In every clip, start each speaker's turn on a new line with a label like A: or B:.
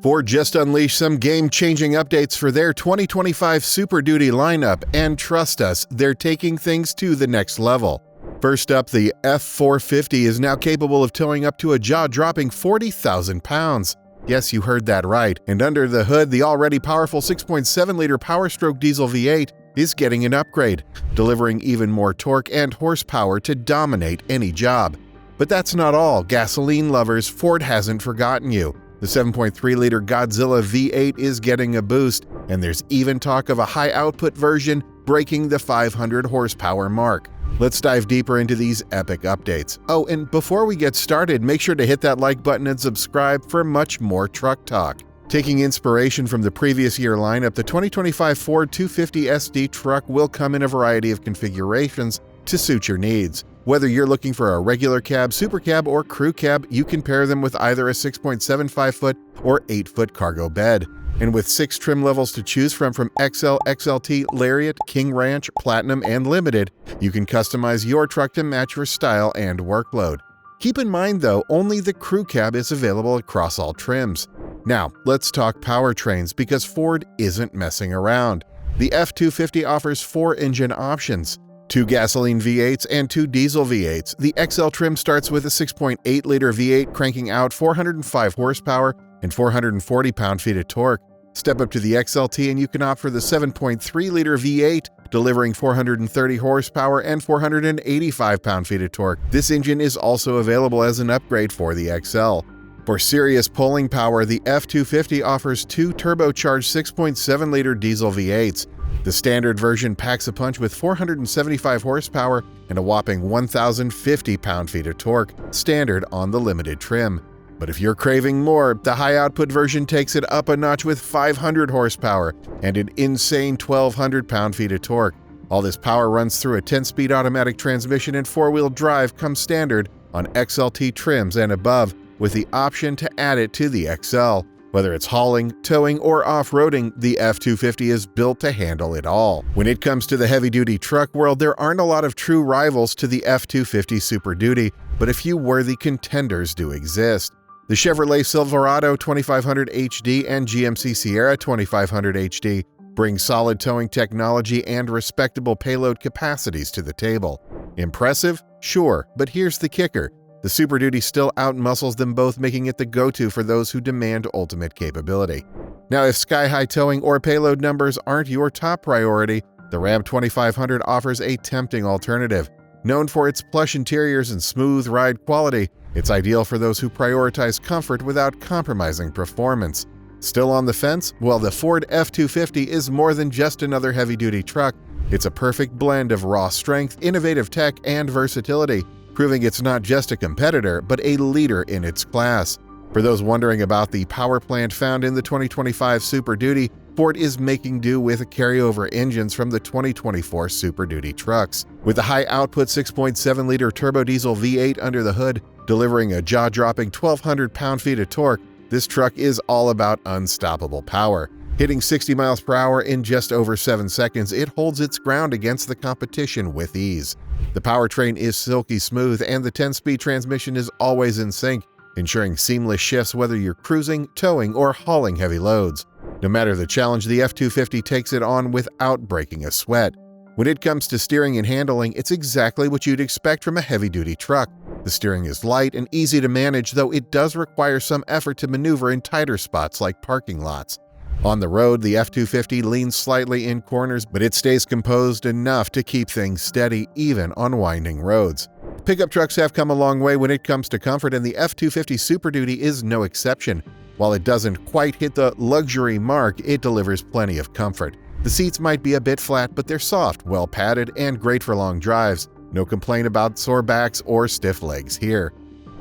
A: Ford just unleashed some game-changing updates for their 2025 Super Duty lineup, and trust us, they're taking things to the next level. First up, the F450 is now capable of towing up to a jaw-dropping 40,000 pounds. Yes, you heard that right, and under the hood, the already powerful 6.7-liter Power-Stroke diesel V8 is getting an upgrade, delivering even more torque and horsepower to dominate any job. But that's not all, gasoline lovers, Ford hasn't forgotten you. The 7.3-liter Godzilla V8 is getting a boost, and there's even talk of a high-output version breaking the 500 horsepower mark. Let's dive deeper into these epic updates. Oh, and before we get started, make sure to hit that like button and subscribe for much more truck talk. Taking inspiration from the previous year lineup, the 2025 Ford 250 SD truck will come in a variety of configurations to suit your needs. Whether you're looking for a regular cab, super cab, or crew cab, you can pair them with either a 6.75-foot or 8-foot cargo bed. And with 6 trim levels to choose from XL, XLT, Lariat, King Ranch, Platinum, and Limited, you can customize your truck to match your style and workload. Keep in mind, though, only the crew cab is available across all trims. Now, let's talk powertrains, because Ford isn't messing around. The F250 offers 4 engine options: 2 gasoline V8s and 2 diesel V8s. The XL trim starts with a 6.8-liter V8 cranking out 405 horsepower and 440 pound-feet of torque. Step up to the XLT and you can opt for the 7.3-liter V8, delivering 430 horsepower and 485 pound-feet of torque. This engine is also available as an upgrade for the XL. For serious pulling power, the F250 offers 2 turbocharged 6.7-liter diesel V8s. The standard version packs a punch with 475 horsepower and a whopping 1,050 pound-feet of torque, standard on the Limited trim. But if you're craving more, the high-output version takes it up a notch with 500 horsepower and an insane 1,200 pound-feet of torque. All this power runs through a 10-speed automatic transmission, and 4-wheel drive comes standard on XLT trims and above, with the option to add it to the XL. Whether it's hauling, towing, or off-roading, the F250 is built to handle it all. When it comes to the heavy-duty truck world, there aren't a lot of true rivals to the F250 Super Duty, but a few worthy contenders do exist. The Chevrolet Silverado 2500 HD and GMC Sierra 2500 HD bring solid towing technology and respectable payload capacities to the table. Impressive? Sure, but here's the kicker. The Super Duty still outmuscles them both, making it the go-to for those who demand ultimate capability. Now, if sky-high towing or payload numbers aren't your top priority, the Ram 2500 offers a tempting alternative. Known for its plush interiors and smooth ride quality, it's ideal for those who prioritize comfort without compromising performance. Still on the fence? Well, the Ford F250 is more than just another heavy-duty truck. It's a perfect blend of raw strength, innovative tech, and versatility, proving it's not just a competitor, but a leader in its class. For those wondering about the power plant found in the 2025 Super Duty, Ford is making do with carryover engines from the 2024 Super Duty trucks. With the high-output 6.7-liter turbo diesel V8 under the hood, delivering a jaw-dropping 1,200 pound-feet of torque, this truck is all about unstoppable power. Hitting 60 miles per hour in just over 7 seconds, it holds its ground against the competition with ease. The powertrain is silky smooth, and the 10-speed transmission is always in sync, ensuring seamless shifts whether you're cruising, towing, or hauling heavy loads. No matter the challenge, the F250 takes it on without breaking a sweat. When it comes to steering and handling, it's exactly what you'd expect from a heavy-duty truck. The steering is light and easy to manage, though it does require some effort to maneuver in tighter spots like parking lots. On the road, the F250 leans slightly in corners, but it stays composed enough to keep things steady even on winding roads. Pickup trucks have come a long way when it comes to comfort, and the F250 Super Duty is no exception. While it doesn't quite hit the luxury mark, it delivers plenty of comfort. The seats might be a bit flat, but they're soft, well padded, and great for long drives. No complaint about sore backs or stiff legs here.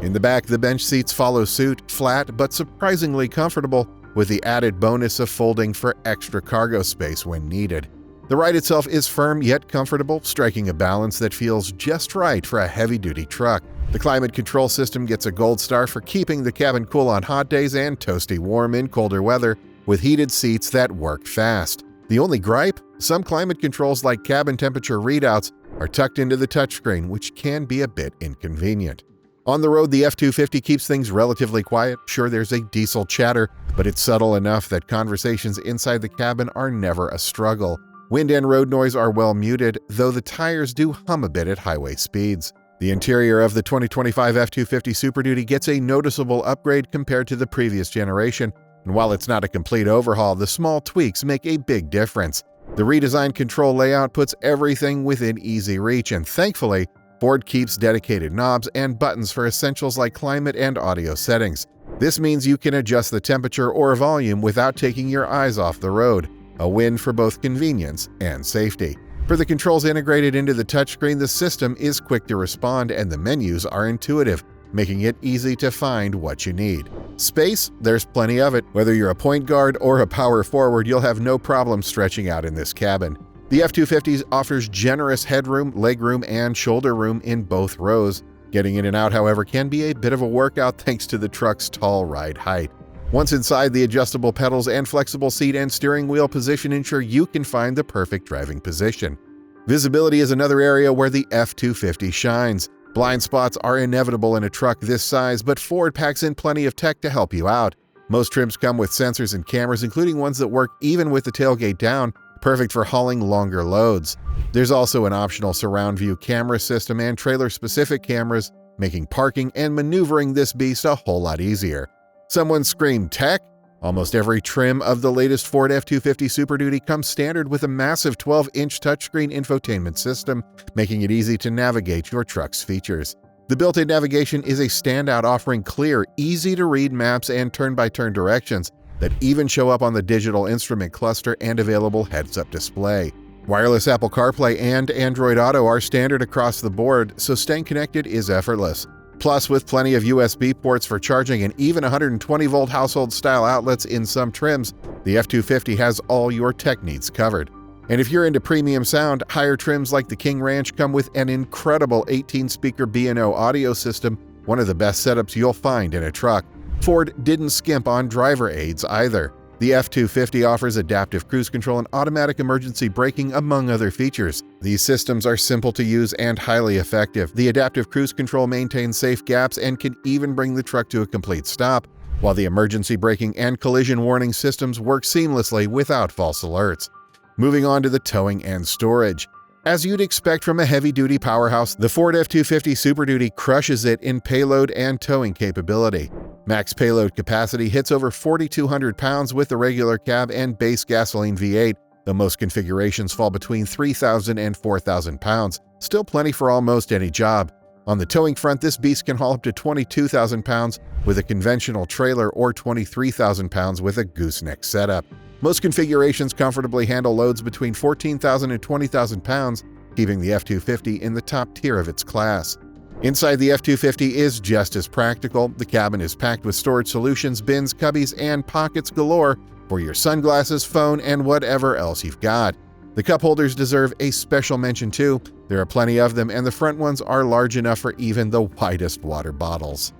A: In the back, the bench seats follow suit, flat but surprisingly comfortable, with the added bonus of folding for extra cargo space when needed. The ride itself is firm yet comfortable, striking a balance that feels just right for a heavy-duty truck. The climate control system gets a gold star for keeping the cabin cool on hot days and toasty warm in colder weather, with heated seats that work fast. The only gripe? Some climate controls like cabin temperature readouts are tucked into the touchscreen, which can be a bit inconvenient. On the road, the F-250 keeps things relatively quiet. Sure, there's a diesel chatter, but it's subtle enough that conversations inside the cabin are never a struggle. Wind and road noise are well muted, though the tires do hum a bit at highway speeds. The interior of the 2025 F-250 Super Duty gets a noticeable upgrade compared to the previous generation, and while it's not a complete overhaul, the small tweaks make a big difference. The redesigned control layout puts everything within easy reach, and thankfully, Ford keeps dedicated knobs and buttons for essentials like climate and audio settings. This means you can adjust the temperature or volume without taking your eyes off the road, a win for both convenience and safety. For the controls integrated into the touchscreen, the system is quick to respond and the menus are intuitive, making it easy to find what you need. Space? There's plenty of it. Whether you're a point guard or a power forward, you'll have no problem stretching out in this cabin. The F-250 offers generous headroom, legroom, and shoulder room in both rows. Getting in and out, however, can be a bit of a workout thanks to the truck's tall ride height. Once inside, the adjustable pedals and flexible seat and steering wheel position ensure you can find the perfect driving position. Visibility is another area where the F-250 shines. Blind spots are inevitable in a truck this size, but Ford packs in plenty of tech to help you out. Most trims come with sensors and cameras, including ones that work even with the tailgate down, perfect for hauling longer loads. There's also an optional surround view camera system and trailer-specific cameras, making parking and maneuvering this beast a whole lot easier. Someone screamed tech? Almost every trim of the latest Ford F-250 Super Duty comes standard with a massive 12-inch touchscreen infotainment system, making it easy to navigate your truck's features. The built-in navigation is a standout, offering clear, easy-to-read maps and turn-by-turn directions that even show up on the digital instrument cluster and available heads-up display. Wireless Apple CarPlay and Android Auto are standard across the board, so staying connected is effortless. Plus, with plenty of USB ports for charging and even 120-volt household-style outlets in some trims, the F-250 has all your tech needs covered. And if you're into premium sound, higher trims like the King Ranch come with an incredible 18-speaker B&O audio system, one of the best setups you'll find in a truck. Ford didn't skimp on driver aids either. The F-250 offers adaptive cruise control and automatic emergency braking, among other features. These systems are simple to use and highly effective. The adaptive cruise control maintains safe gaps and can even bring the truck to a complete stop, while the emergency braking and collision warning systems work seamlessly without false alerts. Moving on to the towing and storage. As you'd expect from a heavy-duty powerhouse, the Ford F-250 Super Duty crushes it in payload and towing capability. Max payload capacity hits over 4,200 pounds with the regular cab and base gasoline V8, though most configurations fall between 3,000 and 4,000 pounds. Still plenty for almost any job. On the towing front, this beast can haul up to 22,000 pounds with a conventional trailer or 23,000 pounds with a gooseneck setup. Most configurations comfortably handle loads between 14,000 and 20,000 pounds, keeping the F-250 in the top tier of its class. Inside the F-250 is just as practical. The cabin is packed with storage solutions, bins, cubbies, and pockets galore for your sunglasses, phone, and whatever else you've got. The cup holders deserve a special mention too. There are plenty of them, and the front ones are large enough for even the widest water bottles.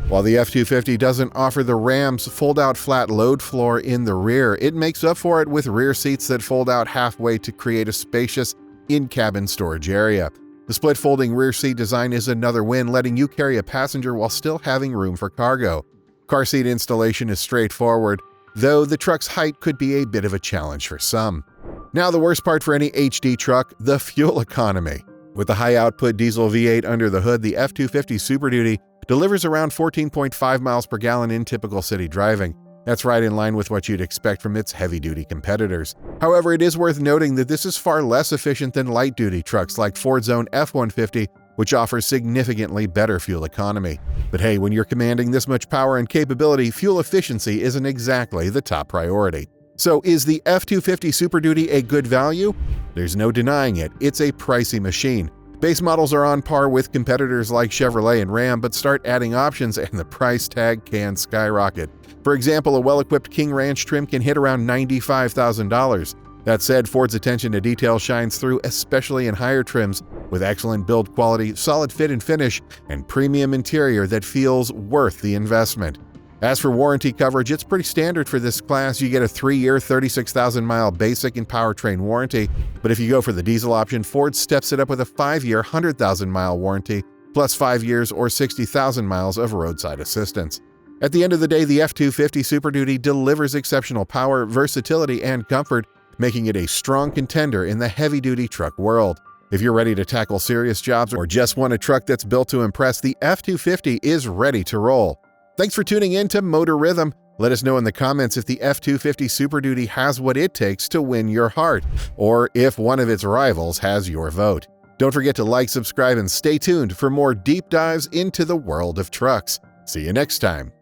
A: While the F-250 doesn't offer the Ram's fold-out flat load floor in the rear, it makes up for it with rear seats that fold out halfway to create a spacious in-cabin storage area. The split folding rear seat design is another win, letting you carry a passenger while still having room for cargo. Car seat installation is straightforward, though the truck's height could be a bit of a challenge for some. Now the worst part for any HD truck, the fuel economy. With the high-output diesel V8 under the hood, the F-250 Super Duty delivers around 14.5 miles per gallon in typical city driving. That's right in line with what you'd expect from its heavy-duty competitors. However, it is worth noting that this is far less efficient than light-duty trucks like Ford's own F-150, which offers significantly better fuel economy. But hey, when you're commanding this much power and capability, fuel efficiency isn't exactly the top priority. So is the F-250 Super Duty a good value? There's no denying it. It's a pricey machine. Base models are on par with competitors like Chevrolet and Ram, but start adding options and the price tag can skyrocket. For example, a well-equipped King Ranch trim can hit around $95,000. That said, Ford's attention to detail shines through, especially in higher trims, with excellent build quality, solid fit and finish, and premium interior that feels worth the investment. As for warranty coverage, it's pretty standard for this class. You get a 3-year, 36,000-mile basic and powertrain warranty, but if you go for the diesel option, Ford steps it up with a 5-year, 100,000-mile warranty plus 5 years or 60,000 miles of roadside assistance. At the end of the day, the F-250 Super Duty delivers exceptional power, versatility, and comfort, making it a strong contender in the heavy-duty truck world. If you're ready to tackle serious jobs or just want a truck that's built to impress, the F-250 is ready to roll. Thanks for tuning in to Motorythmm. Let us know in the comments if the F-250 Super Duty has what it takes to win your heart, or if one of its rivals has your vote. Don't forget to like, subscribe, and stay tuned for more deep dives into the world of trucks. See you next time.